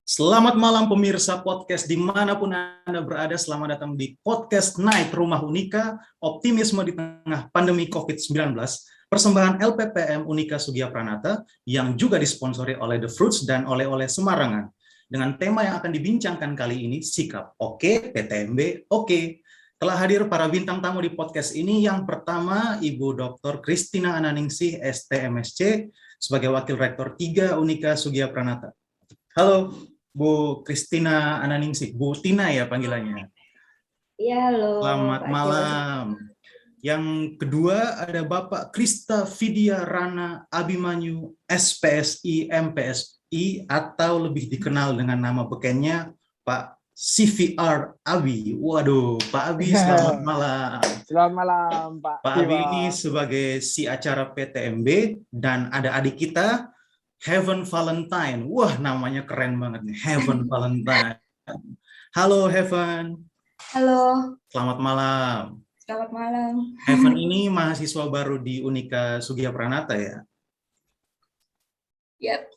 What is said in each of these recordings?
Selamat malam pemirsa podcast dimanapun Anda berada, selamat datang di podcast Night Rumah Unika, optimisme di tengah pandemi COVID-19, persembahan LPPM Unika Sugia Pranata yang juga disponsori oleh The Fruits dan oleh-oleh Semarangan. Dengan tema yang akan dibincangkan kali ini, sikap oke, PTMB oke. Telah hadir para bintang tamu di podcast ini. Yang pertama, Ibu Dr. Christina Ananingsih, STMSC, sebagai Wakil Rektor 3 Unika Sugia Pranata. Halo, Bu Christina Ananingsih, Bu Tina ya panggilannya. Iya, halo. Selamat Pak malam. Yang kedua ada Bapak Krista Vidya Rana Abimanyu, SPSI MPSI, atau lebih dikenal dengan nama bekennya Pak CVR Abi. Waduh, Pak Abi, selamat malam. Selamat malam, Pak. Pak Abi ini sebagai si acara PTMB, dan ada adik kita, Heaven Valentine. Wah, namanya keren banget nih, Heaven Valentine. Halo Heaven. Halo. Selamat malam. Selamat malam. Heaven ini mahasiswa baru di Unika Sugia Pranata ya? Yap,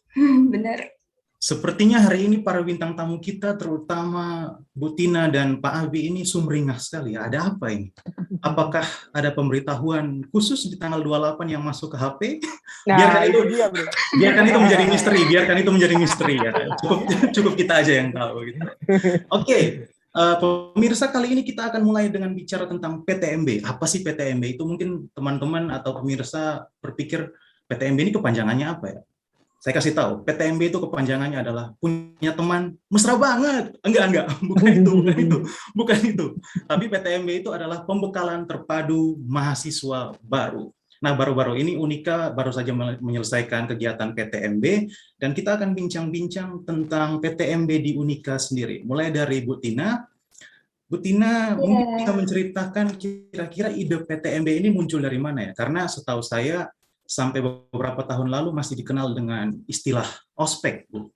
benar. Sepertinya hari ini para bintang tamu kita, terutama Bu Tina dan Pak Abi ini sumringah sekali. Ada apa ini? Apakah ada pemberitahuan khusus di tanggal 28 yang masuk ke HP? Nah, biarkan itu dia, bro. Biarkan itu menjadi misteri, ya. Cukup kita aja yang tahu gitu. Oke. Pemirsa, kali ini kita akan mulai dengan bicara tentang PTMB. Apa sih PTMB itu? Mungkin teman-teman atau pemirsa berpikir PTMB ini kepanjangannya apa ya? Saya kasih tahu, PTMB itu kepanjangannya adalah punya teman mesra banget. Enggak, bukan itu. Tapi PTMB itu adalah pembekalan terpadu mahasiswa baru. Nah, baru-baru ini Unika baru saja menyelesaikan kegiatan PTMB, dan kita akan bincang-bincang tentang PTMB di Unika sendiri. Mulai dari Bu Tina. Bu Tina, mungkin bisa menceritakan kira-kira ide PTMB ini muncul dari mana ya? Karena setahu saya, sampai beberapa tahun lalu masih dikenal dengan istilah ospek, Bu.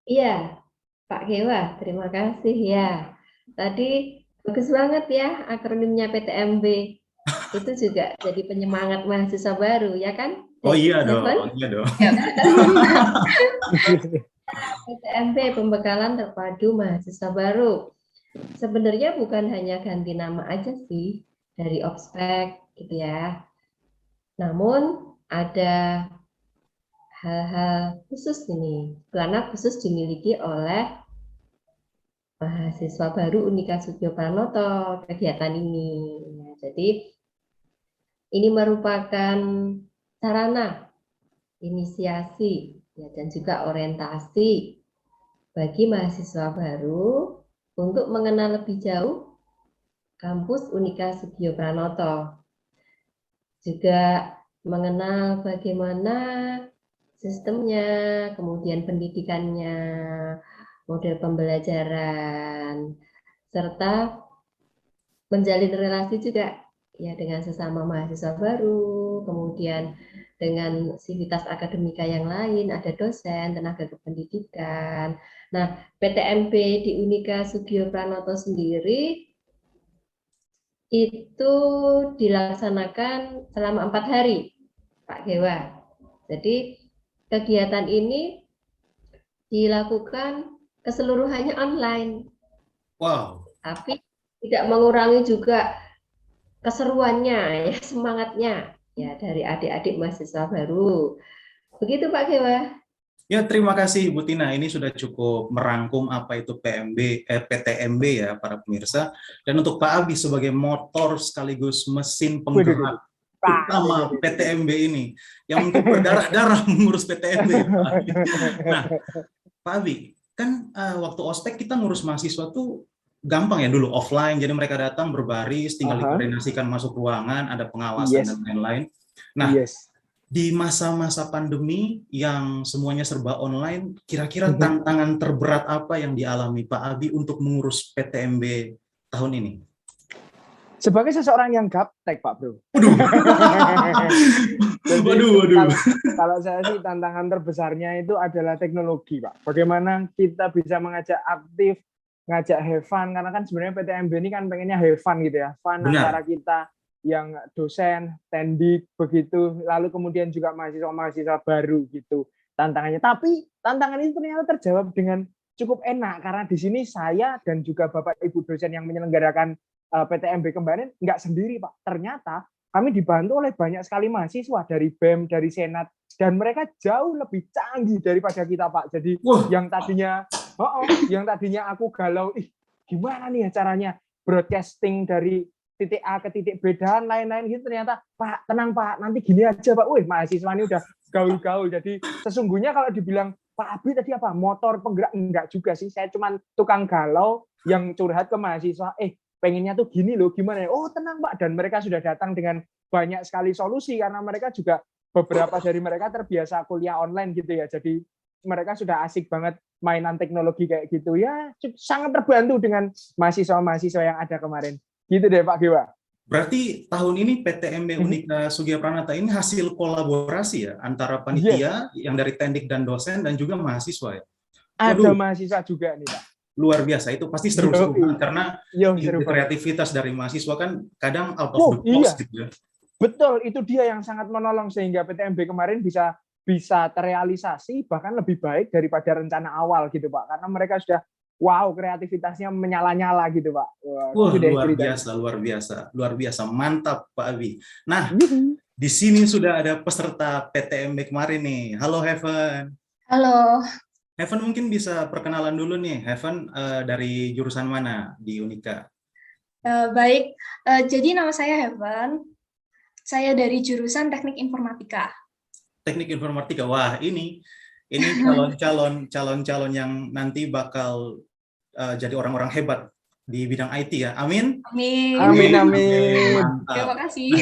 Iya, Pak Gewa, terima kasih ya. Tadi bagus banget ya akronimnya PTMB. Itu juga jadi penyemangat mahasiswa baru, ya kan? Oh iya dong, iya dong. PTMB, pembekalan terpadu mahasiswa baru. Sebenarnya bukan hanya ganti nama aja sih dari ospek gitu ya. Namun ada hal-hal khusus ini, karena khusus dimiliki oleh mahasiswa baru Unika Sugia Pranoto kegiatan ini. Ya, jadi ini merupakan sarana inisiasi ya, dan juga orientasi bagi mahasiswa baru untuk mengenal lebih jauh kampus Unika Sugia Pranoto. Juga mengenal bagaimana sistemnya, kemudian pendidikannya, model pembelajaran, serta menjalin relasi juga ya dengan sesama mahasiswa baru, kemudian dengan sivitas akademika yang lain, ada dosen, tenaga kependidikan. Nah, PTMB di Unika Sugia Pranoto sendiri itu dilaksanakan selama 4 hari, Pak Gewa. Jadi kegiatan ini dilakukan keseluruhannya online. Wow. Tapi tidak mengurangi juga keseruannya, ya, semangatnya ya dari adik-adik mahasiswa baru. Begitu Pak Gewa. Ya, terima kasih Bu Tina. Ini sudah cukup merangkum apa itu PTMB ya para pemirsa. Dan untuk Pak Abi sebagai motor sekaligus mesin penggerak utama PTMB ini, yang mungkin berdarah-darah mengurus PTMB. Nah, Pak Abi, kan waktu ospek kita ngurus mahasiswa tuh gampang ya dulu, offline. Jadi mereka datang berbaris, tinggal dikoordinasikan masuk ruangan, ada pengawasan dan lain-lain. Nah, di masa-masa pandemi yang semuanya serba online, kira-kira tantangan terberat apa yang dialami Pak Abi untuk mengurus PTMB tahun ini? Sebagai seseorang yang gaptek, Pak Bro. Waduh. Kalau saya sih tantangan terbesarnya itu adalah teknologi, Pak. Bagaimana kita bisa mengajak aktif, ngajak have fun, karena kan sebenarnya PTMB ini kan pengennya have fun gitu ya. Fun antara kita yang dosen, tendik, begitu, lalu kemudian juga mahasiswa-mahasiswa baru gitu. tantangannya. Tapi tantangan itu ternyata terjawab dengan cukup enak karena di sini saya dan juga Bapak Ibu dosen yang menyelenggarakan PTMB kemarin nggak sendiri, Pak. Ternyata kami dibantu oleh banyak sekali mahasiswa dari BEM, dari Senat, dan mereka jauh lebih canggih daripada kita, Pak. Jadi yang tadinya aku galau, gimana nih ya caranya broadcasting dari titik A ke titik B dan lain-lain gitu, ternyata Pak tenang Pak, nanti gini aja Pak. Mahasiswa ini udah gaul-gaul. Jadi sesungguhnya kalau dibilang Pak Abi tadi apa motor penggerak, enggak juga sih, saya cuma tukang galau yang curhat ke mahasiswa, pengennya tuh gini loh, gimana ya? Oh tenang Pak, dan mereka sudah datang dengan banyak sekali solusi karena mereka juga beberapa dari mereka terbiasa kuliah online gitu ya, jadi mereka sudah asik banget mainan teknologi kayak gitu ya, sangat terbantu dengan mahasiswa-mahasiswa yang ada kemarin. Gitu deh Pak Gewa. Berarti tahun ini PTMB Unika Sugiya Pranata ini hasil kolaborasi ya antara panitia yang dari teknik dan dosen dan juga mahasiswa ya. Ada mahasiswa juga nih Pak. Luar biasa, itu pasti seru-seru karena kreativitas dari mahasiswa kan kadang out of the box gitu ya. Betul, itu dia yang sangat menolong sehingga PTMB kemarin bisa terrealisasi bahkan lebih baik daripada rencana awal gitu Pak, karena mereka sudah kreativitasnya menyala-nyala gitu Pak. Luar biasa, mantap Pak Abi. Nah, di sini sudah ada peserta PTMB kemarin nih. Halo Heaven. Halo. Heaven mungkin bisa perkenalan dulu nih. Heaven dari jurusan mana di Unika? Baik, jadi nama saya Heaven. Saya dari jurusan Teknik Informatika. Teknik Informatika, wah ini calon-calon yang nanti bakal jadi orang-orang hebat di bidang IT ya. Amin. Amin. Terima kasih.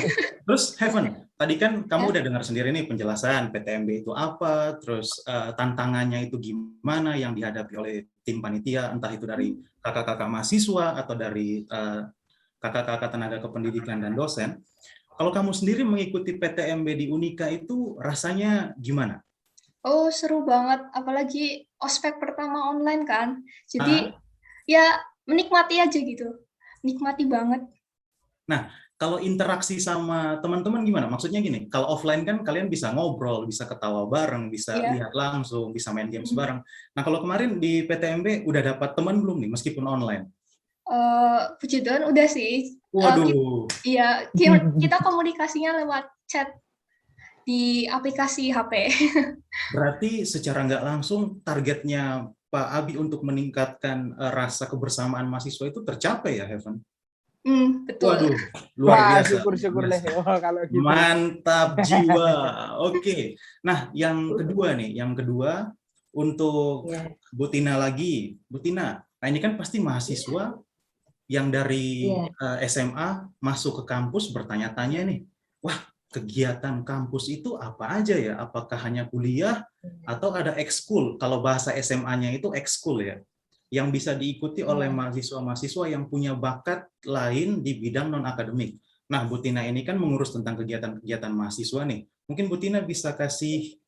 Terus Heaven, tadi kan kamu udah dengar sendiri nih penjelasan PTMB itu apa, terus tantangannya itu gimana yang dihadapi oleh tim panitia, entah itu dari kakak-kakak mahasiswa atau dari kakak-kakak tenaga kependidikan dan dosen. Kalau kamu sendiri mengikuti PTMB di Unika itu rasanya gimana? Oh, seru banget, apalagi ospek pertama online kan. Jadi ya menikmati aja gitu. Nikmati banget. Nah, kalau interaksi sama teman-teman gimana? Maksudnya gini, kalau offline kan kalian bisa ngobrol, bisa ketawa bareng, bisa lihat langsung, bisa main games bareng. Nah, kalau kemarin di PTMB udah dapat teman belum nih meskipun online? Puji Tuhan udah sih. Waduh. Kita komunikasinya lewat chat di aplikasi HP. Berarti secara nggak langsung targetnya Pak Abi untuk meningkatkan rasa kebersamaan mahasiswa itu tercapai ya, Heaven? Betul. Waduh, luar biasa. Syukur-syukur deh kalau gitu. Mantap jiwa. Oke. Nah, yang kedua untuk Bu Tina lagi. Bu Tina, nah ini kan pasti mahasiswa yang dari SMA masuk ke kampus bertanya-tanya nih, wah kegiatan kampus itu apa aja ya? Apakah hanya kuliah atau ada ekskul? Kalau bahasa SMA-nya itu ekskul ya, yang bisa diikuti oleh mahasiswa-mahasiswa yang punya bakat lain di bidang non-akademik. Nah, Bu Tina ini kan mengurus tentang kegiatan-kegiatan mahasiswa nih. Mungkin Bu Tina bisa kasih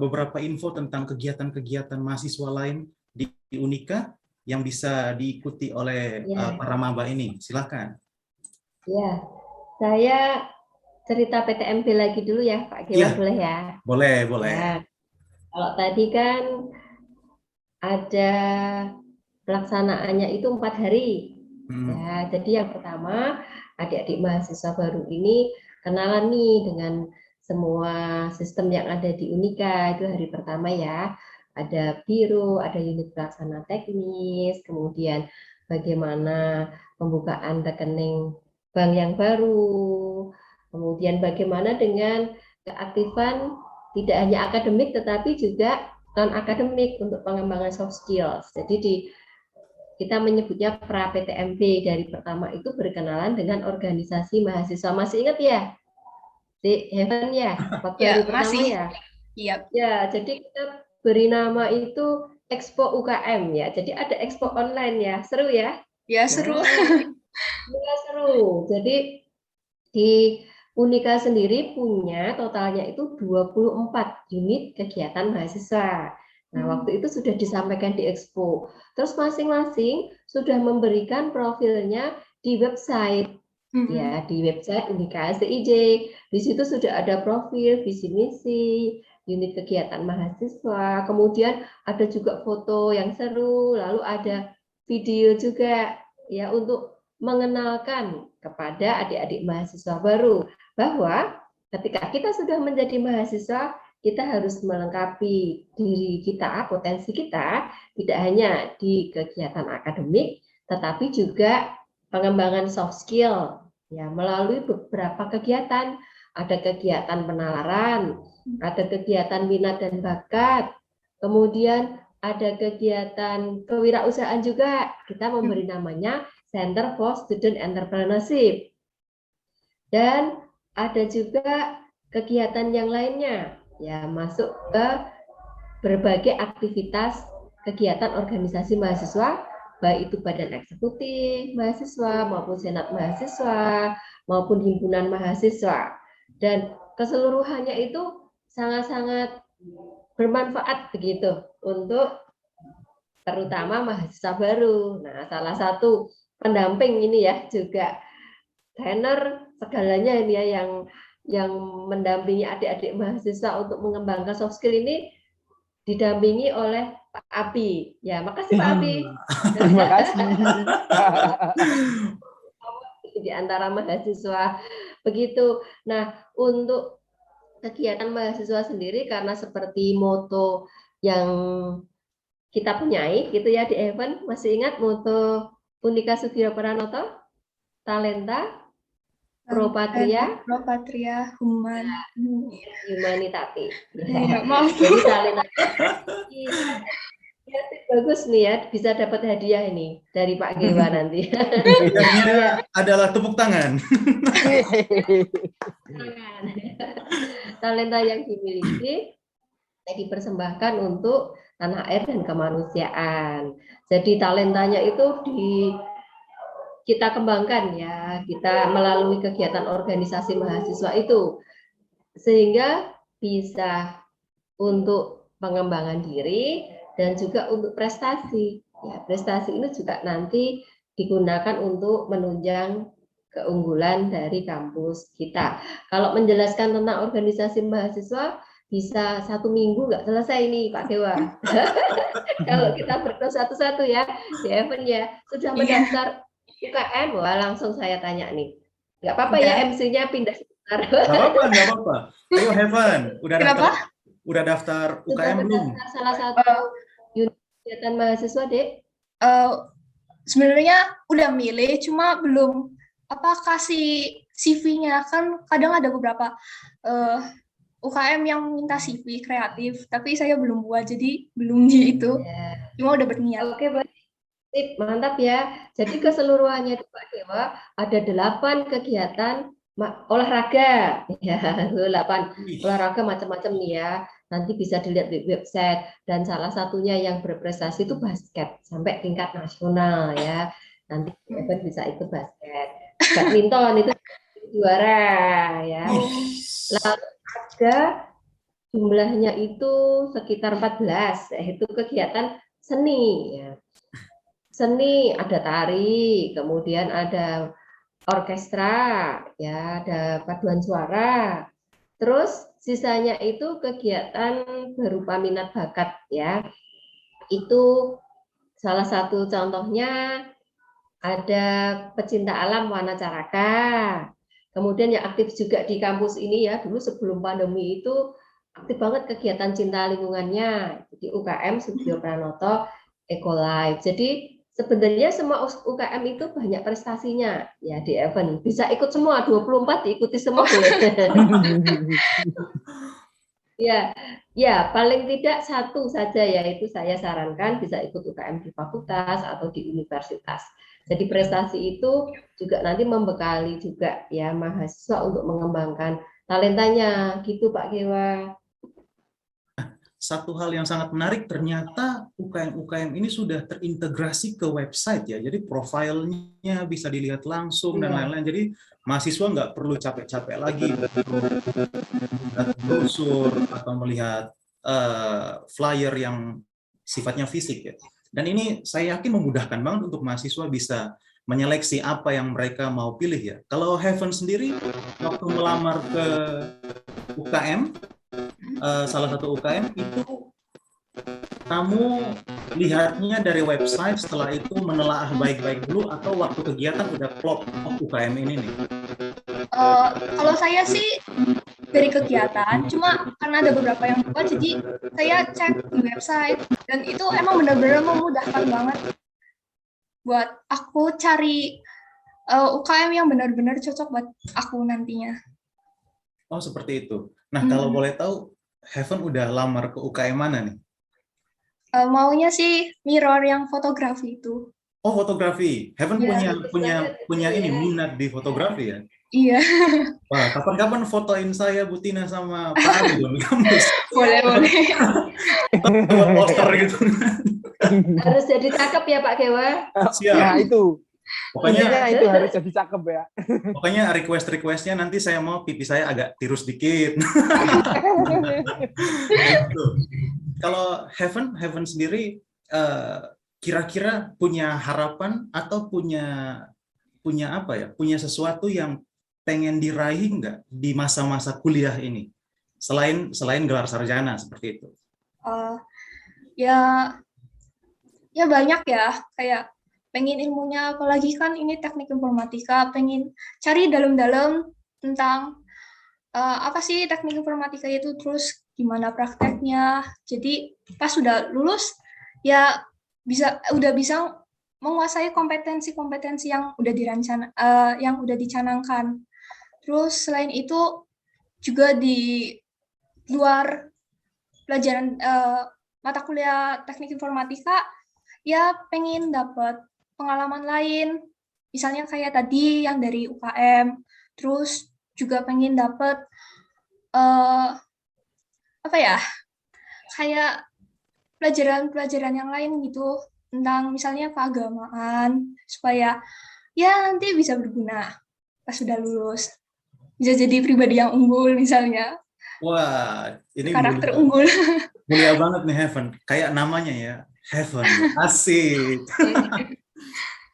beberapa info tentang kegiatan-kegiatan mahasiswa lain di Unika yang bisa diikuti oleh para maba ini. Silakan. Ya, saya cerita PTMB lagi dulu ya, Pak Gewa, boleh ya? Boleh. Ya. Kalau tadi kan ada pelaksanaannya itu 4 hari. Ya, jadi yang pertama, adik-adik mahasiswa baru ini kenalan nih dengan semua sistem yang ada di Unika. Itu hari pertama ya. Ada biro, ada unit pelaksana teknis, kemudian bagaimana pembukaan rekening bank yang baru, kemudian bagaimana dengan keaktifan tidak hanya akademik tetapi juga non-akademik untuk pengembangan soft skills. Jadi kita menyebutnya pra-PTMB, dari pertama itu berkenalan dengan organisasi mahasiswa. Masih ingat ya? Di Heaven ya? Waktu hari pertama ya? Ya, jadi kita beri nama itu Expo UKM ya. Jadi ada Expo online ya. Seru ya? Ya, seru. Ya, seru. Jadi di Unika sendiri punya totalnya itu 24 unit kegiatan mahasiswa. Nah, waktu itu sudah disampaikan di Expo. Terus masing-masing sudah memberikan profilnya di website. Ya, di website Unika STIJ. Di situ sudah ada profil, visi misi, unit kegiatan mahasiswa, kemudian ada juga foto yang seru, lalu ada video juga ya untuk mengenalkan kepada adik-adik mahasiswa baru bahwa ketika kita sudah menjadi mahasiswa, kita harus melengkapi diri kita, potensi kita, tidak hanya di kegiatan akademik, tetapi juga pengembangan soft skill ya melalui beberapa kegiatan. Ada kegiatan penalaran, ada kegiatan minat dan bakat, kemudian ada kegiatan kewirausahaan juga. Kita memberi namanya Center for Student Entrepreneurship. Dan ada juga kegiatan yang lainnya, ya masuk ke berbagai aktivitas kegiatan organisasi mahasiswa, baik itu badan eksekutif mahasiswa maupun senat mahasiswa maupun himpunan mahasiswa, dan keseluruhannya itu sangat-sangat bermanfaat begitu untuk terutama mahasiswa baru. Nah, salah satu pendamping ini ya juga trainer segalanya ini ya yang mendampingi adik-adik mahasiswa untuk mengembangkan soft skill ini didampingi oleh Pak Abi. Ya, makasih Pak Abi. Terima kasih. Di antara mahasiswa begitu. Nah, untuk kegiatan mahasiswa sendiri karena seperti moto yang kita punyai gitu ya di event, masih ingat moto Unika Sugio Pranoto? Talenta Pro Patria, Humanitatis. Ya, maaf. Jadi talenta bagus nih ya, bisa dapat hadiah ini dari Pak Gewa nanti. Hadiahnya adalah tepuk tangan. Talenta yang dimiliki dipersembahkan untuk tanah air dan kemanusiaan. Jadi talentanya itu kita kembangkan ya, kita melalui kegiatan organisasi mahasiswa itu, sehingga bisa untuk pengembangan diri dan juga untuk prestasi. Ya, prestasi ini juga nanti digunakan untuk menunjang keunggulan dari kampus kita. Kalau menjelaskan tentang organisasi mahasiswa, bisa 1 minggu nggak selesai nih Pak Dewa. Kalau kita berkelas satu-satu ya, di event ya, sudah mendaftar UKM, wah langsung saya tanya nih. Nggak apa-apa ya MC-nya pindah sebentar. Nggak apa-apa. Ayo Heaven, udah daftar UKM belum? Salah satu unit kegiatan mahasiswa, Dek? Sebenarnya udah milih, cuma belum kasih CV-nya. Kan kadang ada beberapa UKM yang minta CV kreatif, tapi saya belum buat, jadi belum di itu. Ya. Cuma udah berniat. Oke, baik. Mantap ya. Jadi keseluruhannya di Pak Dewa ada 8 kegiatan olahraga. Ya, 8 olahraga macam-macam nih ya. Nanti bisa dilihat di website, dan salah satunya yang berprestasi itu basket sampai tingkat nasional ya. Nanti bisa ikut basket. Badminton itu juara ya. Lalu ada jumlahnya itu sekitar 14, yaitu kegiatan seni ya. Seni ada tari, kemudian ada orkestra, ya, ada paduan suara. Terus sisanya itu kegiatan berupa minat bakat ya. Itu salah satu contohnya ada pecinta alam Wana Caraka. Kemudian yang aktif juga di kampus ini ya, dulu sebelum pandemi itu aktif banget kegiatan cinta lingkungannya. Jadi UKM Sugio Pranoto Ecolife. Jadi sebenarnya semua UKM itu banyak prestasinya ya di event. Bisa ikut semua, 24 diikuti semua boleh. Ya, paling tidak satu saja yaitu saya sarankan bisa ikut UKM di fakultas atau di universitas. Jadi prestasi itu juga nanti membekali juga ya mahasiswa untuk mengembangkan talentanya gitu Pak Gewa. Satu hal yang sangat menarik, ternyata UKM-UKM ini sudah terintegrasi ke website ya, jadi profilnya bisa dilihat langsung dan lain-lain. Jadi mahasiswa nggak perlu capek-capek lagi melihat brosur atau melihat flyer yang sifatnya fisik ya. Dan ini saya yakin memudahkan banget untuk mahasiswa bisa menyeleksi apa yang mereka mau pilih ya. Kalau Heaven sendiri waktu melamar ke UKM, salah satu UKM itu kamu lihatnya dari website, setelah itu menelaah baik-baik dulu, atau waktu kegiatan udah plot UKM ini nih? Kalau saya sih dari kegiatan, cuma karena ada beberapa yang buat, jadi saya cek di website, dan itu emang benar-benar memudahkan banget buat aku cari UKM yang benar-benar cocok buat aku nantinya. Oh, seperti itu. Nah, kalau boleh tahu, Heaven udah lamar ke UKM mana nih? Maunya sih Mirror yang fotografi itu. Oh, fotografi. Heaven Ya, punya ini minat di fotografi ya? Iya. Wah, kapan-kapan fotoin saya, Butina, sama Pak Ari dong di kampus. Boleh. Buat poster gitu. Harus jadi cakep ya Pak Gewa. Siap. Nah, itu. Pokoknya itu harus jadi cakep ya. Pokoknya request-requestnya nanti saya mau pipi saya agak tirus dikit. Gitu. Kalau Heaven sendiri kira-kira punya harapan atau punya apa ya? Punya sesuatu yang pengen diraih nggak di masa-masa kuliah ini? Selain gelar sarjana seperti itu. Ya banyak ya, kayak pengen ilmunya, apalagi kan ini teknik informatika, pengen cari dalam-dalam tentang apa sih teknik informatika itu, terus gimana prakteknya. Jadi pas sudah lulus ya udah bisa menguasai kompetensi-kompetensi yang udah dicanangkan. Terus selain itu juga di luar pelajaran mata kuliah teknik informatika, ya pengen dapat pengalaman lain, misalnya kayak tadi yang dari UKM, terus juga pengen dapat kayak pelajaran-pelajaran yang lain gitu, tentang misalnya keagamaan, supaya ya nanti bisa berguna pas sudah lulus, bisa jadi pribadi yang unggul misalnya. Wah, ini karakter unggul. Mulia banget nih Heaven, kayak namanya ya. Heaven, asik.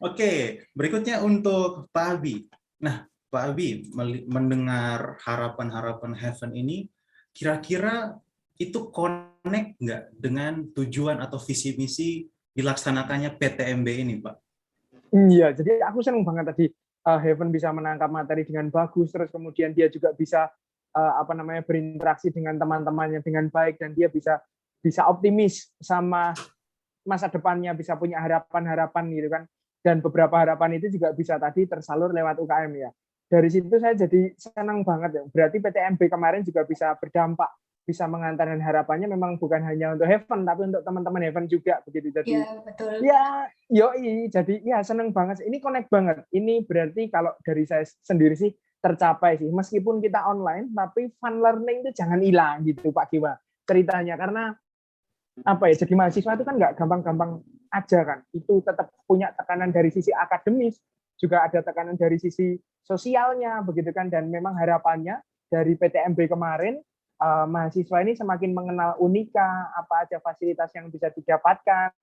Oke, berikutnya untuk Pak Abi. Nah, Pak Abi, mendengar harapan-harapan Heaven ini, kira-kira itu connect nggak dengan tujuan atau visi misi dilaksanakannya PTMB ini, Pak? Iya, jadi aku senang banget tadi Heaven bisa menangkap materi dengan bagus, terus kemudian dia juga bisa berinteraksi dengan teman-temannya dengan baik, dan dia bisa optimis sama masa depannya, bisa punya harapan-harapan gitu kan. Dan beberapa harapan itu juga bisa tadi tersalur lewat UKM ya. Dari situ saya jadi senang banget ya. Berarti PTMB kemarin juga bisa berdampak, bisa mengantarkan harapannya memang bukan hanya untuk Heaven, tapi untuk teman-teman Heaven juga begitu. Jadi ya, betul. Ya, jadi ya senang banget. Ini connect banget. Ini berarti kalau dari saya sendiri sih tercapai sih. Meskipun kita online, tapi fun learning itu jangan hilang gitu Pak Giwa ceritanya. Karena jadi mahasiswa itu kan nggak gampang-gampang aja kan. Itu tetap punya tekanan dari sisi akademis, juga ada tekanan dari sisi sosialnya begitu kan. Dan memang harapannya dari PTMB kemarin, mahasiswa ini semakin mengenal Unika, apa aja fasilitas yang bisa didapatkan,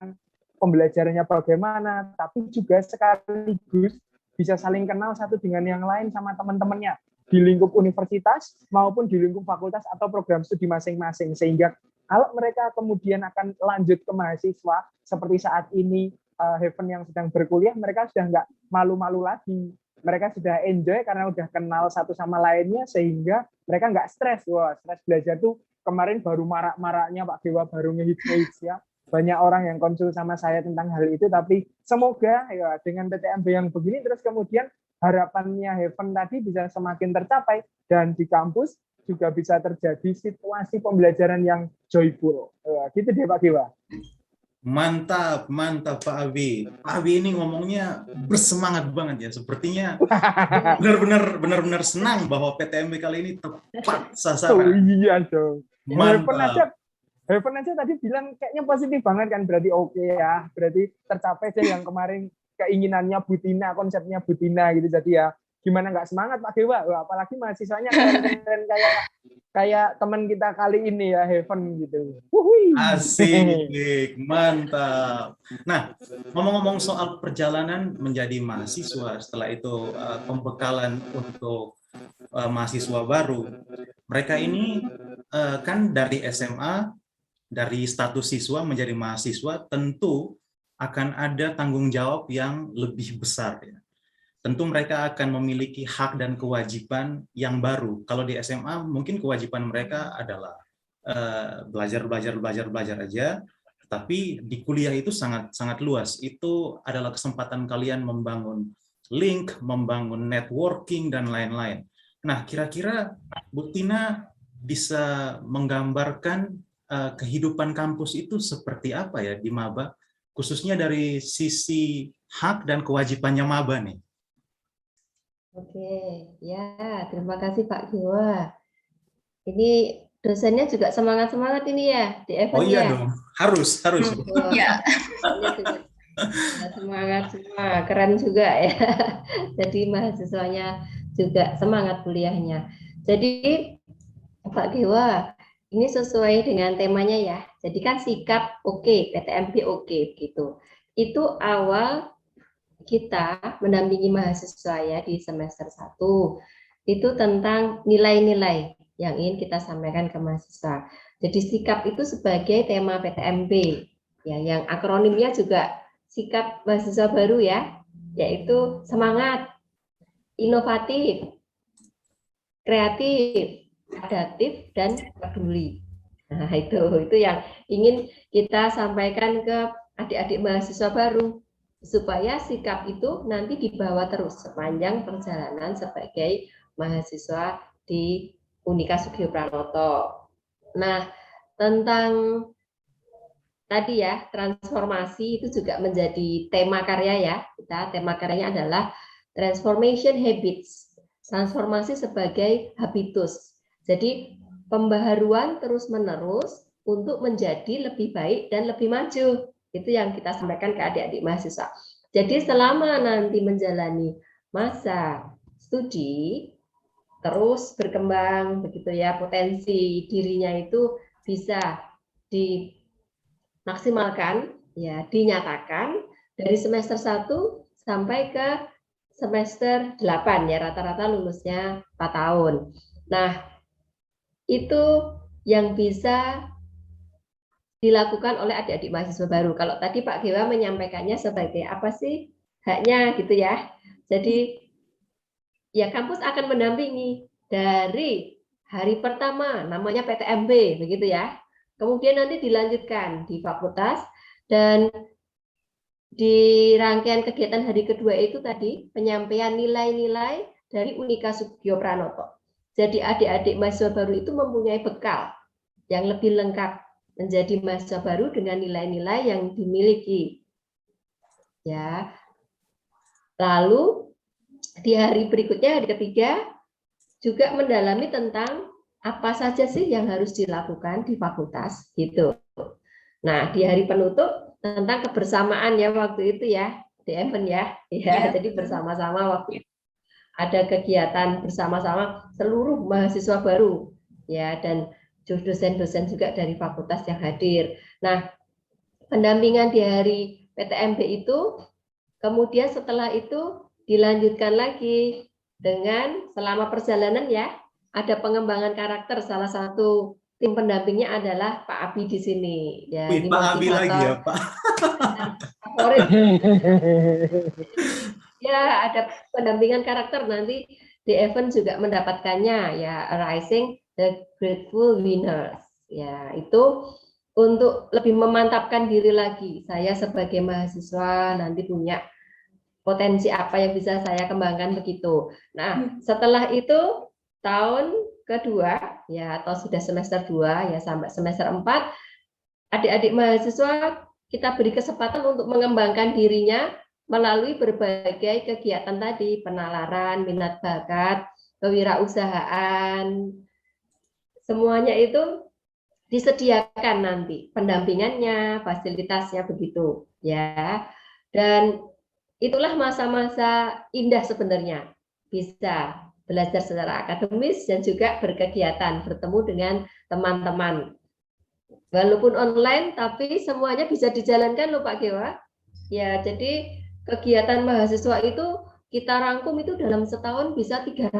pembelajarannya bagaimana, tapi juga sekaligus bisa saling kenal satu dengan yang lain sama teman-temannya di lingkup universitas maupun di lingkup fakultas atau program studi masing-masing, sehingga kalau mereka kemudian akan lanjut ke mahasiswa seperti saat ini Heaven yang sedang berkuliah, mereka sudah nggak malu-malu lagi, mereka sudah enjoy karena udah kenal satu sama lainnya, sehingga mereka nggak stres. Stres belajar tuh kemarin baru marak-maraknya Pak Dewa, baru ngehits ya. Banyak orang yang konsul sama saya tentang hal itu, tapi semoga ya dengan PTMB yang begini terus kemudian harapannya Heaven tadi bisa semakin tercapai, dan di kampus juga bisa terjadi situasi pembelajaran yang joyful. Gitu deh Pak Dewa. Mantap Pak Abi. Pak Abi ini ngomongnya bersemangat banget ya. Sepertinya benar-benar senang bahwa PTMB kali ini tepat sasaran. Oh iya dong. Mantap. Heaven aja tadi bilang kayaknya positif banget kan, berarti oke ya, berarti tercapai deh yang kemarin keinginannya Butina, konsepnya Butina gitu. Jadi ya gimana nggak semangat Pak Dewa? Wah, apalagi mahasiswanya keren-keren kayak teman kita kali ini ya, Heaven gitu. Wuhui. Asik, mantap. Nah, ngomong-ngomong soal perjalanan menjadi mahasiswa, setelah itu pembekalan untuk mahasiswa baru, mereka ini kan dari SMA, dari status siswa menjadi mahasiswa, tentu akan ada tanggung jawab yang lebih besar. Ya. Tentu mereka akan memiliki hak dan kewajiban yang baru. Kalau di SMA mungkin kewajiban mereka adalah belajar aja, tapi di kuliah itu sangat sangat luas. Itu adalah kesempatan kalian membangun link, membangun networking dan lain-lain. Nah, kira-kira Bu Tina bisa menggambarkan kehidupan kampus itu seperti apa ya di maba, khususnya dari sisi hak dan kewajibannya maba nih. Oke, ya terima kasih Pak Dewa. Ini dosennya juga semangat-semangat ini ya di event Oh iya ya. dong, harus. Ya. Dosennya juga semangat semua, keren juga ya. Jadi mahasiswanya juga semangat kuliahnya. Jadi Pak Dewa, ini sesuai dengan temanya ya. Jadi kan sikap oke, PTMB oke gitu. Itu awal kita mendampingi mahasiswa ya di semester 1 itu tentang nilai-nilai yang ingin kita sampaikan ke mahasiswa. Jadi sikap itu sebagai tema PTMB ya, yang akronimnya juga sikap mahasiswa baru ya, yaitu semangat, inovatif, kreatif, adaptif, dan peduli. Nah, itu yang ingin kita sampaikan ke adik-adik mahasiswa baru, supaya sikap itu nanti dibawa terus sepanjang perjalanan sebagai mahasiswa di Unika Sugio Pranoto. Nah, tentang tadi ya, transformasi itu juga menjadi tema karya ya. Tema karyanya adalah Transformation Habits, transformasi sebagai habitus. Jadi, pembaharuan terus-menerus untuk menjadi lebih baik dan lebih maju. Itu yang kita sampaikan ke adik-adik mahasiswa. Jadi selama nanti menjalani masa studi, terus berkembang begitu ya, potensi dirinya itu bisa dimaksimalkan, ya dinyatakan dari semester 1 sampai ke semester 8 ya, rata-rata lulusnya 4 tahun. Nah, itu yang bisa dilakukan oleh adik-adik mahasiswa baru. Kalau tadi Pak Dewa menyampaikannya sebagai apa sih haknya gitu ya. Jadi ya kampus akan mendampingi dari hari pertama, namanya PTMB begitu ya. Kemudian nanti dilanjutkan di fakultas, dan di rangkaian kegiatan hari kedua itu tadi penyampaian nilai-nilai dari Unika Sugio Pranoto. Jadi adik-adik mahasiswa baru itu mempunyai bekal yang lebih lengkap menjadi mahasiswa baru dengan nilai-nilai yang dimiliki. Ya. Lalu di hari berikutnya, hari ketiga, juga mendalami tentang apa saja sih yang harus dilakukan di fakultas gitu. Nah, di hari penutup tentang kebersamaan ya waktu itu ya, di event ya. Ya, jadi bersama-sama waktu itu ada kegiatan bersama-sama seluruh mahasiswa baru ya, dan dosen-dosen juga dari fakultas yang hadir. Nah, pendampingan di hari PTMB itu, kemudian setelah itu dilanjutkan lagi dengan selama perjalanan ya, ada pengembangan karakter. Salah satu tim pendampingnya adalah Pak Abi di sini. Ya, Wih, Pak Abi lagi ya, Pak. Favorit. Ya, ada pendampingan karakter, nanti di event juga mendapatkannya ya, Rising the Grateful Winners. Ya, itu untuk lebih memantapkan diri lagi. Saya sebagai mahasiswa nanti punya potensi apa yang bisa saya kembangkan begitu. Nah, setelah itu tahun kedua ya, atau sudah semester 2 ya sampai semester 4, adik-adik mahasiswa kita beri kesempatan untuk mengembangkan dirinya melalui berbagai kegiatan tadi, penalaran, minat bakat, kewirausahaan, semuanya itu disediakan nanti pendampingannya, fasilitasnya begitu ya. Dan itulah masa-masa indah sebenarnya. bisa belajar secara akademis dan juga berkegiatan, bertemu dengan teman-teman. Walaupun online, tapi semuanya bisa dijalankan loh Pak Gewa. Ya, jadi kegiatan mahasiswa itu kita rangkum itu dalam setahun bisa 300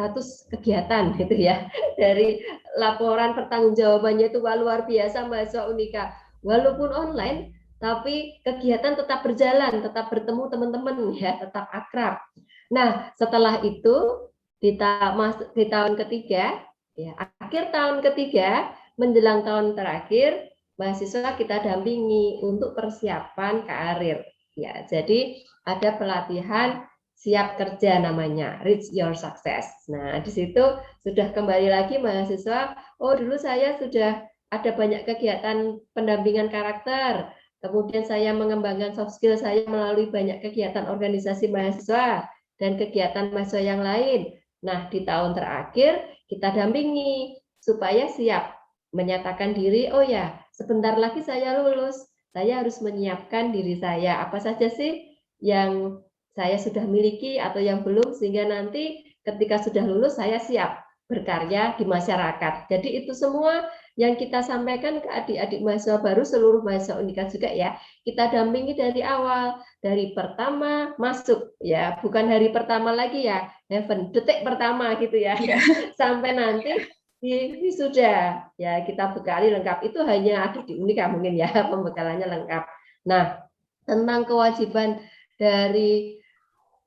kegiatan gitu ya. Dari laporan pertanggungjawabannya itu luar biasa mahasiswa Unika. Walaupun online, tapi kegiatan tetap berjalan, tetap bertemu teman-teman ya, tetap akrab. Nah, setelah itu di tahun ketiga, ya, akhir tahun ketiga menjelang tahun terakhir, mahasiswa kita dampingi untuk persiapan karir. Ya, jadi ada pelatihan siap kerja namanya, Reach Your Success. Nah, di situ sudah kembali lagi mahasiswa, oh dulu saya sudah ada banyak kegiatan pendampingan karakter, kemudian saya mengembangkan soft skill saya melalui banyak kegiatan organisasi mahasiswa dan kegiatan mahasiswa yang lain. Nah, di tahun terakhir kita dampingi supaya siap menyatakan diri, oh ya, sebentar lagi saya lulus, saya harus menyiapkan diri saya, apa saja sih yang saya sudah miliki atau yang belum, sehingga nanti ketika sudah lulus saya siap berkarya di masyarakat. Jadi itu semua yang kita sampaikan ke adik-adik mahasiswa baru, seluruh mahasiswa Unika juga ya, kita dampingi dari awal, dari pertama masuk ya, bukan hari pertama lagi ya, Heaven, detik pertama gitu ya, sampai nanti di wisuda ya kita bekali lengkap. Itu hanya ada di Unika mungkin ya, pembekalannya lengkap. Nah, tentang kewajiban dari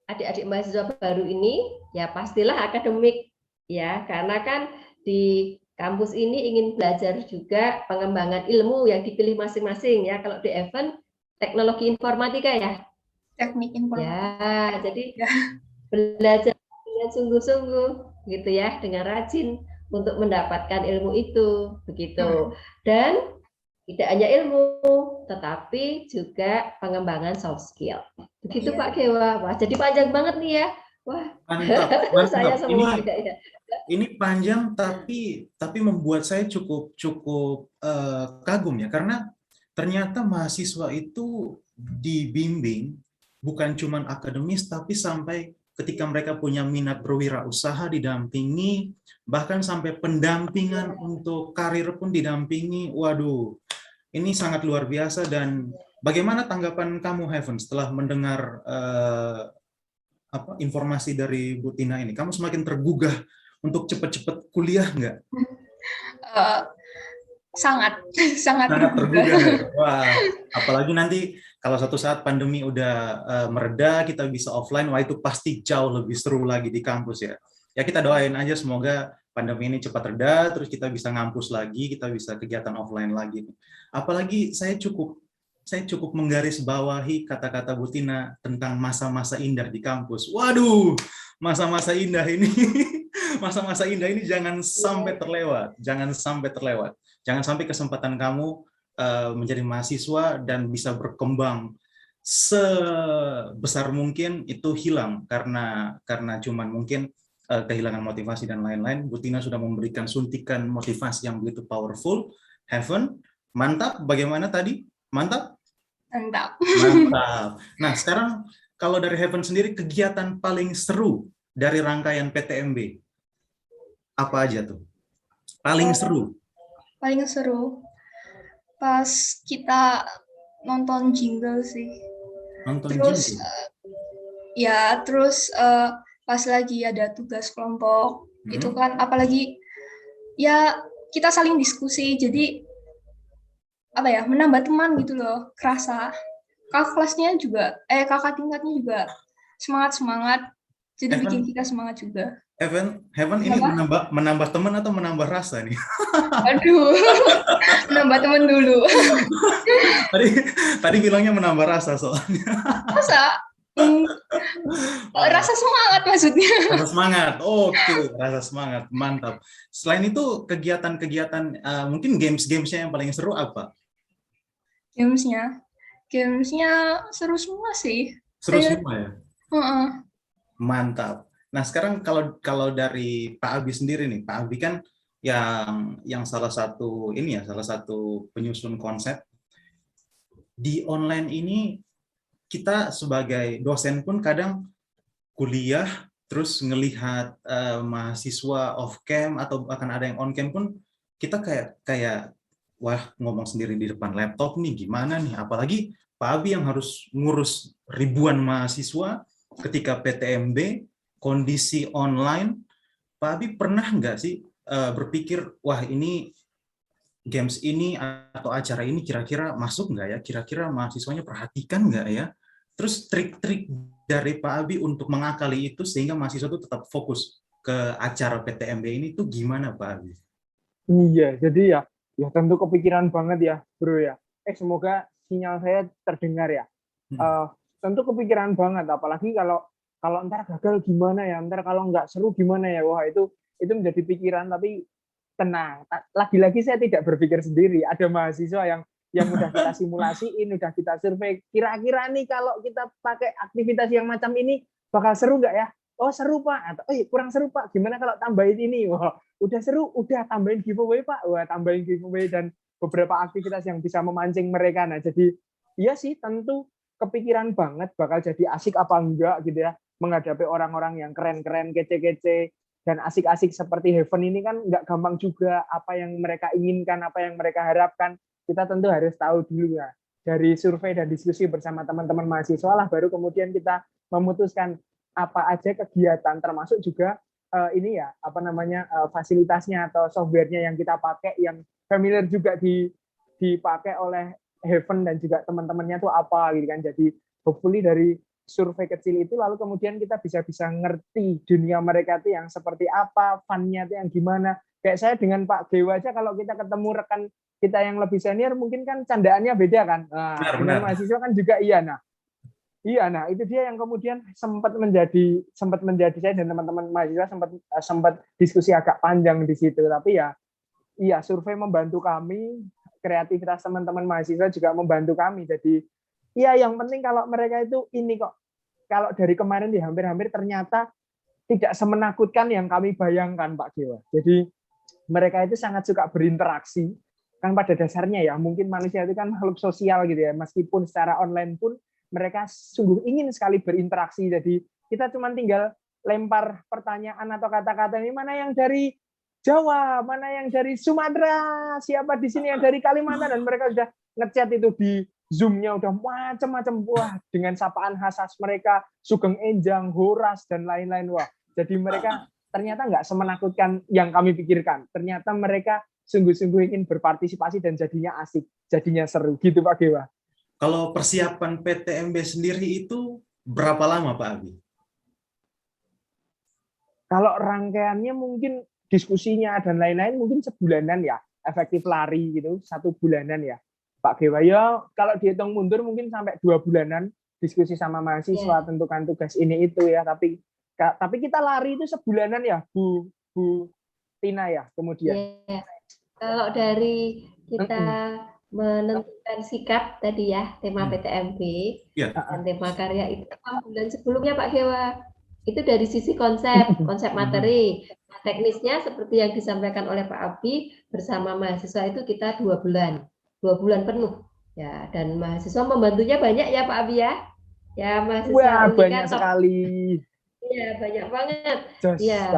adik-adik mahasiswa baru ini ya pastilah akademik ya, karena kan di kampus ini ingin belajar juga pengembangan ilmu yang dipilih masing-masing ya. Kalau di Heaven teknologi informatika ya, teknik informatika ya, jadi belajar dengan sungguh-sungguh gitu ya, dengan rajin untuk mendapatkan ilmu itu begitu. Dan tidak hanya ilmu tetapi juga pengembangan soft skill begitu Pak Gewa. Wah, jadi panjang banget nih ya. Wah, mantap. saya semua ini panjang tapi membuat saya cukup kagum ya, karena ternyata mahasiswa itu dibimbing bukan cuma akademis tapi sampai ketika mereka punya minat berwirausaha didampingi, bahkan sampai pendampingan untuk karir pun didampingi. Waduh, ini sangat luar biasa. Dan bagaimana tanggapan kamu, Heaven, setelah mendengar informasi dari Bu Tina ini? Kamu semakin tergugah untuk cepat-cepat kuliah nggak? Sangat tergugah. Wah, apalagi nanti kalau suatu saat pandemi udah mereda, kita bisa offline, wah itu pasti jauh lebih seru lagi di kampus ya. Ya kita doain aja semoga pandemi ini cepat reda, terus kita bisa ngampus lagi, kita bisa kegiatan offline lagi. Apalagi saya cukup menggarisbawahi kata-kata Bu Tina tentang masa-masa indah di kampus. Waduh, masa-masa indah ini, masa-masa indah ini jangan sampai terlewat, jangan sampai kesempatan kamu menjadi mahasiswa dan bisa berkembang sebesar mungkin itu hilang karena cuman mungkin kehilangan motivasi dan lain-lain. Bu Tina sudah memberikan suntikan motivasi yang begitu powerful. Heaven, mantap. Bagaimana tadi? Mantap? Mantap. Nah, sekarang kalau dari Heaven sendiri, kegiatan paling seru dari rangkaian PTMB apa aja tuh? Paling seru? Paling seru pas kita nonton jingle sih. Terus pas lagi ada tugas kelompok itu kan, apalagi ya kita saling diskusi, jadi menambah teman gitu loh, kerasa. Kakak tingkatnya juga semangat, jadi bikin kita semangat juga. Heaven ini menambah teman atau menambah rasa nih? Aduh, menambah teman dulu. Tadi bilangnya menambah rasa soalnya. Rasa semangat maksudnya. Rasa semangat, oke, rasa semangat, mantap. Selain itu kegiatan-kegiatan, mungkin gamesnya yang paling seru apa? Gamesnya seru semua sih. Seru semua ya? Mantap. Nah sekarang kalau dari Pak Abi sendiri nih, Pak Abi kan yang salah satu penyusun konsep di online ini. Kita sebagai dosen pun kadang kuliah terus ngelihat mahasiswa off cam atau bahkan ada yang on cam pun kita kayak wah, ngomong sendiri di depan laptop nih gimana nih, apalagi Pak Abi yang harus ngurus ribuan mahasiswa ketika PTMB kondisi online. Pak Abi pernah nggak sih berpikir wah ini games ini atau acara ini kira-kira masuk nggak ya, kira-kira mahasiswanya perhatikan nggak ya, terus trik-trik dari Pak Abi untuk mengakali itu sehingga mahasiswa itu tetap fokus ke acara PTMB ini tuh gimana Pak Abi? Iya, jadi ya tentu kepikiran banget ya, bro ya. Semoga sinyal saya terdengar ya. Tentu kepikiran banget, apalagi kalau ntar gagal gimana ya, ntar kalau nggak seru gimana ya. Wah, itu menjadi pikiran, tapi tenang. Lagi-lagi saya tidak berpikir sendiri. Ada mahasiswa yang udah kita simulasiin, udah kita survei. Kira-kira nih kalau kita pakai aktivitas yang macam ini bakal seru nggak ya? Oh seru Pak, atau kurang seru Pak, gimana kalau tambahin ini? Wah, udah seru, udah tambahin giveaway Pak, wah tambahin giveaway dan beberapa aktivitas yang bisa memancing mereka. Nah jadi iya sih tentu kepikiran banget bakal jadi asik apa enggak gitu ya, menghadapi orang-orang yang keren-keren, kece-kece, dan asik-asik seperti Heaven ini kan nggak gampang juga. Apa yang mereka inginkan, apa yang mereka harapkan, kita tentu harus tahu dulu ya. Dari survei dan diskusi bersama teman-teman mahasiswa lah, baru kemudian kita memutuskan apa aja kegiatan, termasuk juga ini ya fasilitasnya atau softwarenya yang kita pakai, yang familiar juga dipakai oleh Heaven dan juga teman-temannya tuh apa gitu kan. Jadi hopefully dari survei kecil itu lalu kemudian kita bisa ngerti dunia mereka tuh yang seperti apa, fun-nya tuh yang gimana. Kayak saya dengan Pak Gewa aja, kalau kita ketemu rekan kita yang lebih senior mungkin kan candaannya beda kan. Nah, dengan mahasiswa kan juga iya. Nah, itu dia yang kemudian sempat menjadi saya dan teman-teman mahasiswa sempat diskusi agak panjang di situ. Tapi iya survei membantu kami, kreativitas teman-teman mahasiswa juga membantu kami. Jadi iya yang penting kalau mereka itu ini kok, kalau dari kemarin hampir-hampir ternyata tidak semenakutkan yang kami bayangkan Pak Dewa. Jadi mereka itu sangat suka berinteraksi. Kan pada dasarnya ya mungkin manusia itu kan makhluk sosial gitu ya, meskipun secara online pun mereka sungguh ingin sekali berinteraksi. Jadi kita cuma tinggal lempar pertanyaan atau kata-kata ini, mana yang dari Jawa, mana yang dari Sumatera, siapa di sini yang dari Kalimantan, dan mereka sudah ngechat itu di Zoom-nya udah macam-macam, wah dengan sapaan khas mereka, Sugeng Enjang, Horas dan lain-lain. Wah, jadi mereka ternyata nggak semenakutkan yang kami pikirkan. Ternyata mereka sungguh-sungguh ingin berpartisipasi dan jadinya asik, jadinya seru gitu Pak Gewa. Kalau persiapan PTMB sendiri itu berapa lama Pak Abi? Kalau rangkaiannya mungkin diskusinya dan lain-lain mungkin sebulanan ya, efektif lari gitu, 1 bulanan ya Pak Gewa. Ya kalau dihitung mundur mungkin sampai 2 bulanan diskusi sama mahasiswa, tentukan tugas ini itu ya. Tapi kita lari itu sebulanan ya Bu Tina ya kemudian. Kalau dari kita menentukan sikap tadi ya, tema PTMB dan tema karya itu 6 bulan sebelumnya Pak Gewa. Itu dari sisi konsep materi. Teknisnya seperti yang disampaikan oleh Pak Abi bersama mahasiswa itu kita 2 bulan penuh ya, dan mahasiswa membantunya banyak ya Pak Abi ya. Ya mahasiswa Wah, banyak sekali. Iya, banyak banget. Iya.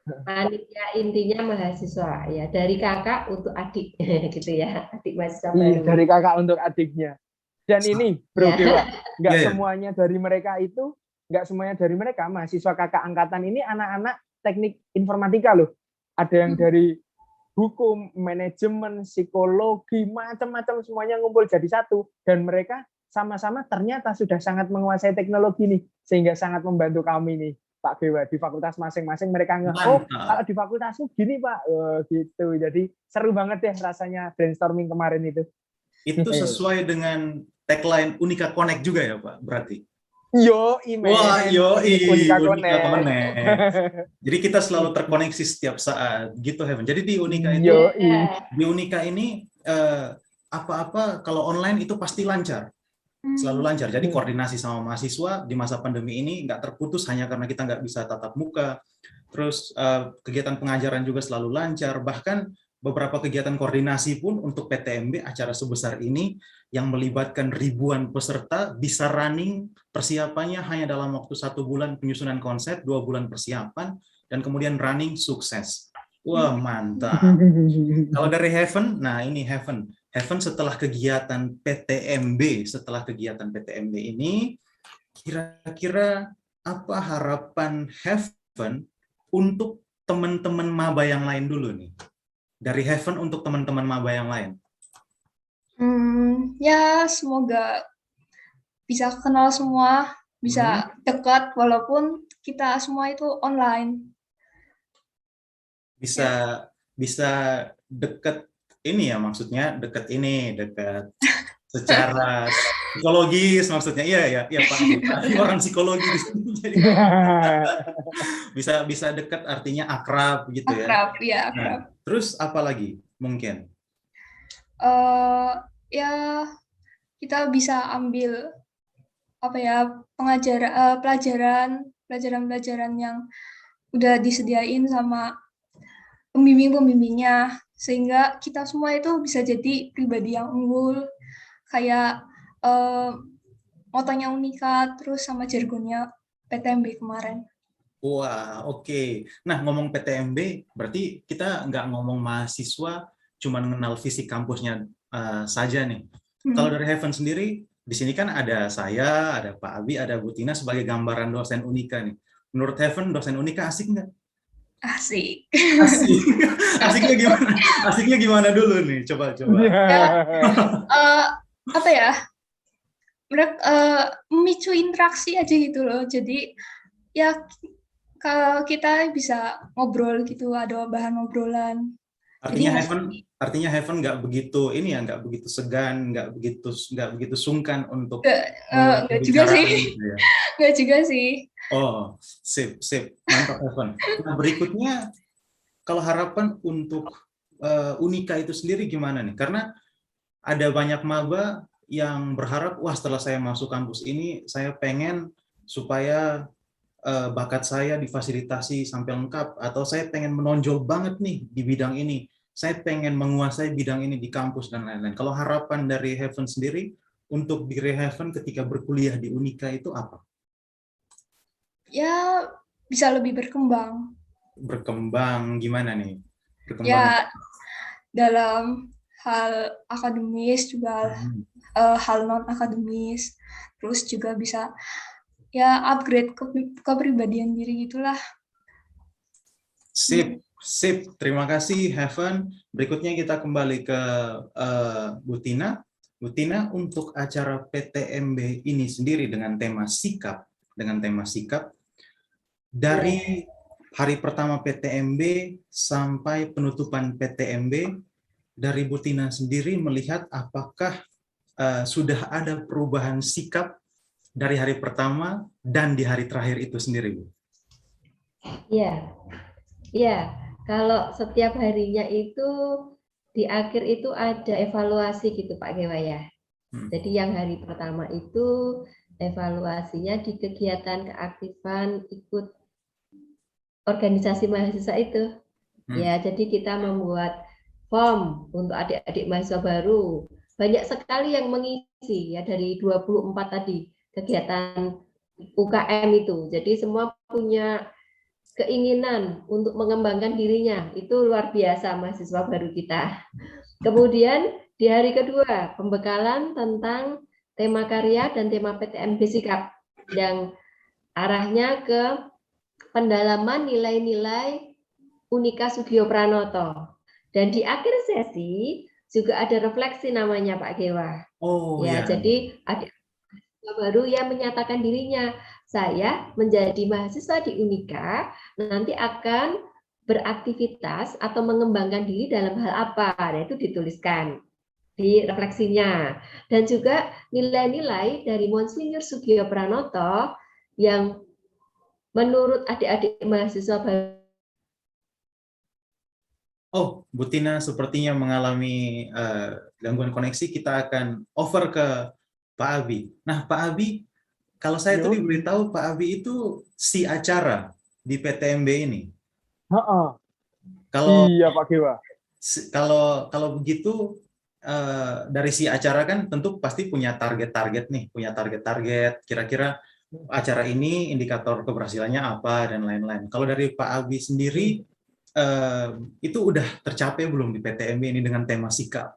Panitia intinya mahasiswa ya, dari kakak untuk adik gitu ya, adik mahasiswa baru. Dari kakak untuk adiknya. Dan ini Bro Dewa, nggak semuanya dari mereka mahasiswa kakak angkatan ini anak-anak teknik informatika loh. Ada yang dari hukum, manajemen, psikologi, macam-macam semuanya ngumpul jadi satu, dan mereka sama-sama ternyata sudah sangat menguasai teknologi nih, sehingga sangat membantu kami nih Pak Gewa di fakultas masing-masing. Mereka kalau di fakultasku gini Pak, gitu. Jadi seru banget deh rasanya brainstorming kemarin itu. Itu sesuai dengan tagline Unika Connect juga ya Pak, berarti? Unika Connect. Jadi kita selalu terkoneksi setiap saat gitu Heaven. Jadi di Unika itu, di Unika ini apa-apa kalau online itu pasti lancar. Selalu lancar. Jadi koordinasi sama mahasiswa di masa pandemi ini nggak terputus hanya karena kita nggak bisa tatap muka. Terus kegiatan pengajaran juga selalu lancar. Bahkan beberapa kegiatan koordinasi pun untuk PTMB acara sebesar ini yang melibatkan ribuan peserta bisa running persiapannya hanya dalam waktu 1 bulan penyusunan konsep, 2 bulan persiapan, dan kemudian running sukses. Wah, mantap. Kalau dari Heaven, nah ini Heaven. Heaven setelah kegiatan PTMB ini, kira-kira apa harapan Heaven untuk teman-teman maba yang lain dulu nih? Dari Heaven untuk teman-teman maba yang lain. Ya semoga bisa kenal semua, bisa dekat walaupun kita semua itu online. Bisa dekat ini ya, maksudnya dekat secara psikologis maksudnya. Iya Pak. Orang psikologi di sini. Jadi bisa dekat artinya akrab gitu ya. Akrab, ya akrab. Nah, terus apa lagi mungkin? Ya kita bisa ambil pelajaran yang udah disediain sama pembimbingnya, sehingga kita semua itu bisa jadi pribadi yang unggul, kayak motonya Unika, terus sama jargonnya PTMB kemarin. Wah, oke. Nah, ngomong PTMB, berarti kita nggak ngomong mahasiswa, cuma mengenal fisik kampusnya saja nih. Kalau dari Heaven sendiri, di sini kan ada saya, ada Pak Abi, ada Bu Tina sebagai gambaran dosen Unika nih. Menurut Heaven, dosen Unika asik nggak? Asik. Asik. Asiknya gimana? Asiknya gimana dulu nih? Coba. Ya, memicu interaksi aja gitu loh. Jadi ya kita bisa ngobrol gitu, ada bahan obrolan. Artinya Heaven nggak begitu ini ya, nggak begitu segan, nggak begitu sungkan untuk nggak juga sih. Gitu ya. Nggak juga sih. Oh, sip, mantap Heaven. Nah, berikutnya kalau harapan untuk Unika itu sendiri gimana nih? Karena ada banyak maba yang berharap, wah setelah saya masuk kampus ini, saya pengen supaya bakat saya difasilitasi sampai lengkap, atau saya pengen menonjol banget nih di bidang ini, saya pengen menguasai bidang ini di kampus dan lain-lain. Kalau harapan dari Heaven sendiri untuk diri Heaven ketika berkuliah di Unika itu apa? Ya bisa lebih berkembang. Berkembang gimana nih? Ya dalam hal akademis juga, hal non akademis, terus juga bisa ya upgrade kepribadian diri gitulah. Sip. Terima kasih Heaven. Berikutnya kita kembali ke Bu Tina. Bu Tina, untuk acara PTMB ini sendiri dengan tema sikap, dari hari pertama PTMB sampai penutupan PTMB, dari Bu Tina sendiri melihat apakah sudah ada perubahan sikap dari hari pertama dan di hari terakhir itu sendiri, Bu? Iya. Kalau setiap harinya itu di akhir itu ada evaluasi gitu Pak Gewa ya. Jadi yang hari pertama itu evaluasinya di kegiatan keaktifan ikut organisasi mahasiswa itu. Ya, jadi kita membuat form untuk adik-adik mahasiswa baru. Banyak sekali yang mengisi ya, dari 24 tadi kegiatan UKM itu. Jadi semua punya keinginan untuk mengembangkan dirinya. Itu luar biasa mahasiswa baru kita. Kemudian di hari kedua pembekalan tentang tema karya dan tema PTMB sikap yang arahnya ke pendalaman nilai-nilai Unika Sugio Pranoto. Dan di akhir sesi juga ada refleksi namanya Pak Gewa. Jadi ada baru yang menyatakan dirinya, saya menjadi mahasiswa di Unika nanti akan beraktivitas atau mengembangkan diri dalam hal apa. Nah, itu dituliskan di refleksinya. Dan juga nilai-nilai dari Monsinyur Sugio Pranoto yang menurut adik-adik mahasiswa baru. Oh, Bu Tina sepertinya mengalami gangguan koneksi. Kita akan over ke Pak Abi. Nah, Pak Abi, kalau saya tadi beritahu Pak Abi itu si acara di PTMB ini. Kalau iya Pak Gewa. Kalau begitu dari si acara kan tentu pasti punya target-target nih, punya target-target. Kira-kira acara ini indikator keberhasilannya apa dan lain-lain. Kalau dari Pak Abi sendiri itu udah tercapai belum di PTMB ini dengan tema sikap?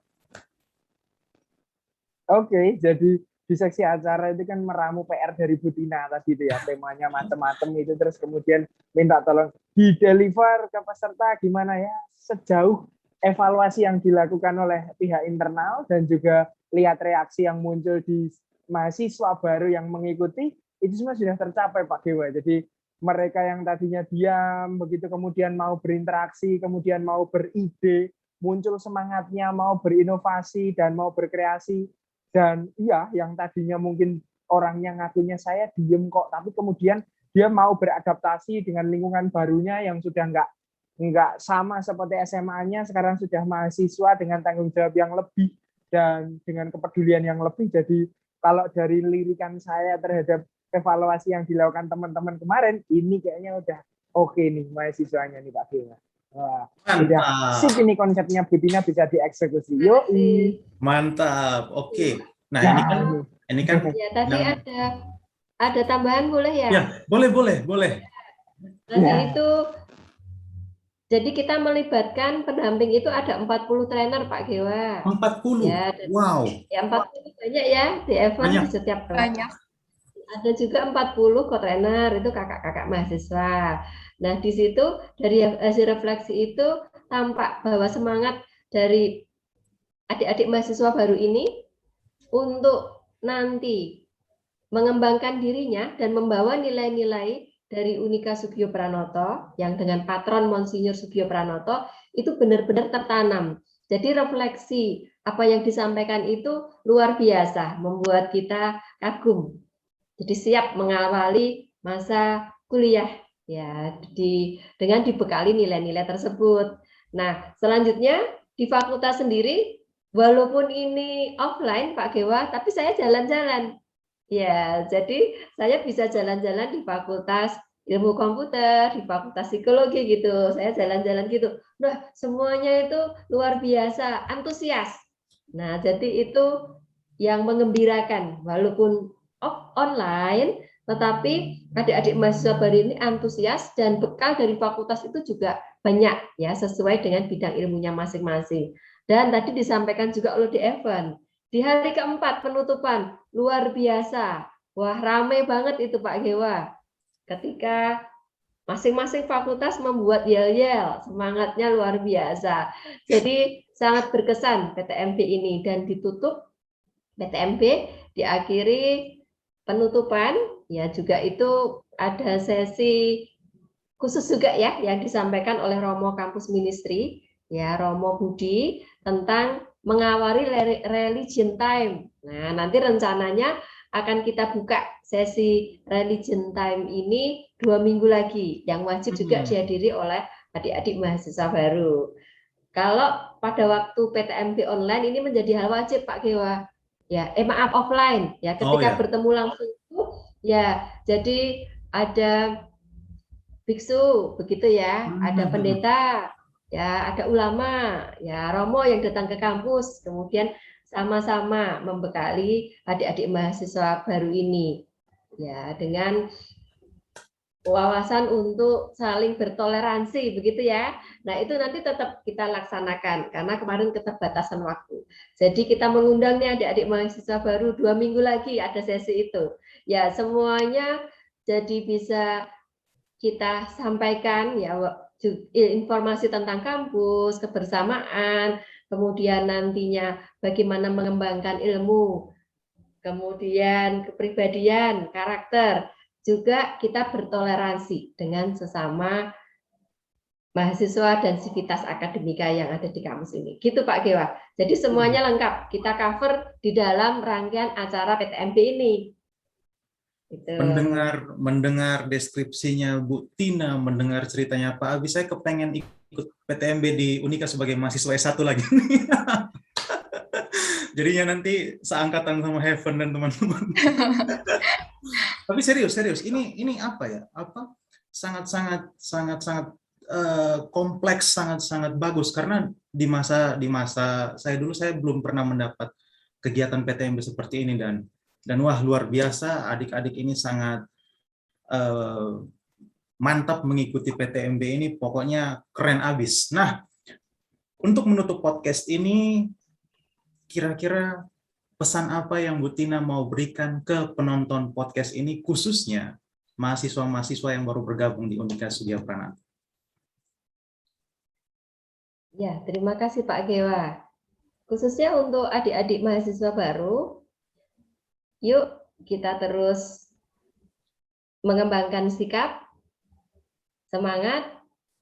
Oke, jadi di seksi acara itu kan meramu PR dari Bu Tina tadi itu ya, temanya macam-macam itu, terus kemudian minta tolong di-deliver ke peserta gimana ya, sejauh evaluasi yang dilakukan oleh pihak internal dan juga lihat reaksi yang muncul di mahasiswa baru yang mengikuti, itu semua sudah tercapai Pak Gewa. Jadi mereka yang tadinya diam, begitu kemudian mau berinteraksi, kemudian mau beride, muncul semangatnya, mau berinovasi dan mau berkreasi. Dan iya, yang tadinya mungkin orangnya ngakunya saya diem kok, tapi kemudian dia mau beradaptasi dengan lingkungan barunya yang sudah nggak sama seperti SMA-nya, sekarang sudah mahasiswa dengan tanggung jawab yang lebih dan dengan kepedulian yang lebih. Jadi kalau dari lirikan saya terhadap evaluasi yang dilakukan teman-teman kemarin, ini kayaknya udah oke nih mahasiswanya nih Pak Gema. Wah, udah sip ini konsepnya Bu Tina bisa dieksekusi. Yoi. Mantap. Oke. Nah, ini kan ya tadi ada tambahan boleh ya? Ya, boleh. Tadi itu jadi kita melibatkan pendamping itu ada 40 trainer Pak Gewa. 40. Ya, Wow. Ya 40 banyak ya di event di setiap kelas. Banyak. Ada juga 40 co-trainer itu kakak-kakak mahasiswa. Nah, di situ dari hasil refleksi itu tampak bahwa semangat dari adik-adik mahasiswa baru ini untuk nanti mengembangkan dirinya dan membawa nilai-nilai dari Unika Sugio Pranoto yang dengan patron Monsinyur Sugio Pranoto itu benar-benar tertanam. Jadi refleksi apa yang disampaikan itu luar biasa, membuat kita kagum. Jadi siap mengawali masa kuliah ya dengan dibekali nilai-nilai tersebut. Nah, selanjutnya di fakultas sendiri walaupun ini offline Pak Gewa, tapi saya jalan-jalan. Ya, jadi saya bisa jalan-jalan di Fakultas Ilmu Komputer, di Fakultas Psikologi gitu. Saya jalan-jalan gitu. Nah, semuanya itu luar biasa, antusias. Nah, jadi itu yang mengembirakan walaupun online, tetapi adik-adik mahasiswa baru ini antusias dan bekal dari fakultas itu juga banyak ya sesuai dengan bidang ilmunya masing-masing. Dan tadi disampaikan juga oleh di event di hari keempat penutupan luar biasa, wah ramai banget itu Pak Gewa. Ketika masing-masing fakultas membuat yel-yel, semangatnya luar biasa. Jadi sangat berkesan PTMB ini dan ditutup PTMB diakhiri penutupan ya juga itu ada sesi khusus juga ya yang disampaikan oleh Romo Kampus Ministry ya Romo Budi tentang mengawali religion time. Nah, nanti rencananya akan kita buka sesi religion time ini 2 minggu lagi yang wajib juga dihadiri oleh adik-adik mahasiswa baru. Kalau pada waktu PTMB online ini menjadi hal wajib Pak Gewa. Ya, maaf offline ya ketika bertemu langsung itu ya jadi ada biksu begitu ya, ada pendeta, ya ada ulama, ya romo yang datang ke kampus, kemudian sama-sama membekali adik-adik mahasiswa baru ini ya dengan wawasan untuk saling bertoleransi begitu ya. Nah, itu nanti tetap kita laksanakan karena kemarin keterbatasan waktu. Jadi kita mengundangnya adik-adik mahasiswa baru 2 minggu lagi ada sesi itu. Ya, semuanya jadi bisa kita sampaikan ya informasi tentang kampus, kebersamaan, kemudian nantinya bagaimana mengembangkan ilmu, kemudian kepribadian, karakter. Juga kita bertoleransi dengan sesama mahasiswa dan sivitas akademika yang ada di kampus ini. Gitu Pak Gewa. Jadi semuanya lengkap. Kita cover di dalam rangkaian acara PTMB ini. Gitu. Mendengar deskripsinya Bu Tina, mendengar ceritanya Pak Abi, saya kepengen ikut PTMB di Unika sebagai mahasiswa S1 lagi. Jadinya nanti seangkatan sama Heaven dan teman-teman. Tapi serius, ini apa ya? Sangat kompleks, sangat bagus karena di masa saya dulu saya belum pernah mendapat kegiatan PTMB seperti ini dan wah luar biasa, adik-adik ini sangat mantap mengikuti PTMB ini, pokoknya keren abis. Nah, untuk menutup podcast ini, kira-kira pesan apa yang Bu Tina mau berikan ke penonton podcast ini, khususnya mahasiswa-mahasiswa yang baru bergabung di Unika Sugio Pranata? Ya, terima kasih Pak Gewa. Khususnya untuk adik-adik mahasiswa baru, yuk kita terus mengembangkan sikap, semangat,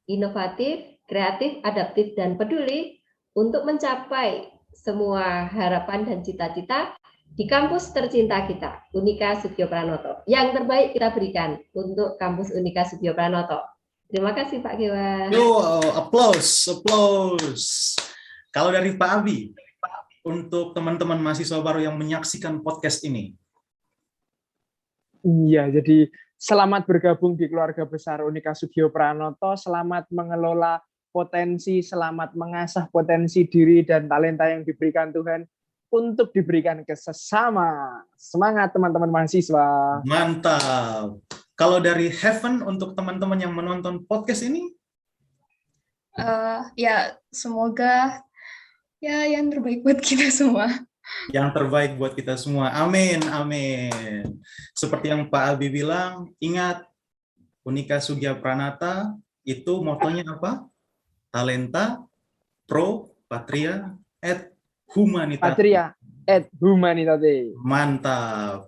inovatif, kreatif, adaptif, dan peduli untuk mencapai semua harapan dan cita-cita di kampus tercinta kita, Unika Sugio Pranoto. Yang terbaik kita berikan untuk kampus Unika Sugio Pranoto. Terima kasih Pak Gewa. Yo, applause. Kalau dari Pak Abi, untuk teman-teman mahasiswa baru yang menyaksikan podcast ini. Iya, jadi selamat bergabung di keluarga besar Unika Sugio Pranoto, selamat mengelola potensi, selamat mengasah potensi diri dan talenta yang diberikan Tuhan untuk diberikan ke sesama. Semangat teman-teman mahasiswa. Mantap. Kalau dari Heaven untuk teman-teman yang menonton podcast ini? Ya, semoga ya yang terbaik buat kita semua. Yang terbaik buat kita semua. Amin, amin. Seperti yang Pak Abi bilang, ingat Unika Sugio Pranata itu motonya apa? Talenta, pro, patria, et humanitate. Patria et humanitate. Mantap.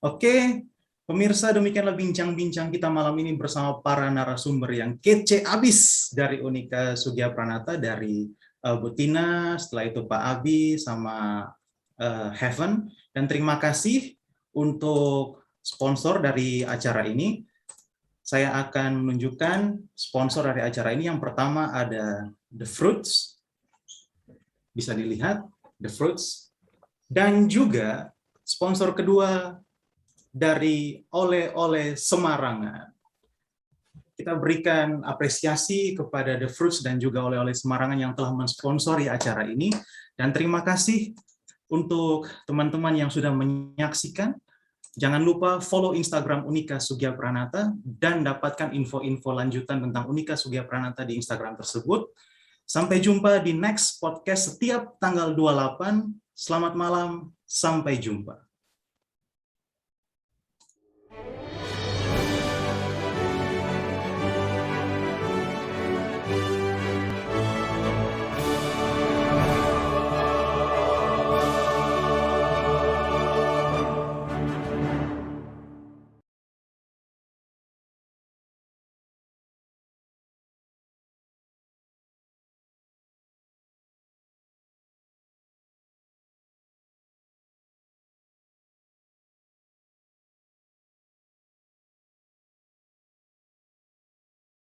Oke, pemirsa, demikianlah bincang-bincang kita malam ini bersama para narasumber yang kece abis dari Unika Sugio Pranata, dari Bu Tina, setelah itu Pak Abi, sama Heaven. Dan terima kasih untuk sponsor dari acara ini. Saya akan menunjukkan sponsor dari acara ini. Yang pertama ada The Fruits. Bisa dilihat, The Fruits. Dan juga sponsor kedua dari Oleh-oleh Semarangan. Kita berikan apresiasi kepada The Fruits dan juga Oleh-oleh Semarangan yang telah mensponsori acara ini. Dan terima kasih untuk teman-teman yang sudah menyaksikan. Jangan lupa follow Instagram Unika Sugio Pranata dan dapatkan info-info lanjutan tentang Unika Sugio Pranata di Instagram tersebut. Sampai jumpa di next podcast setiap tanggal 28. Selamat malam, sampai jumpa.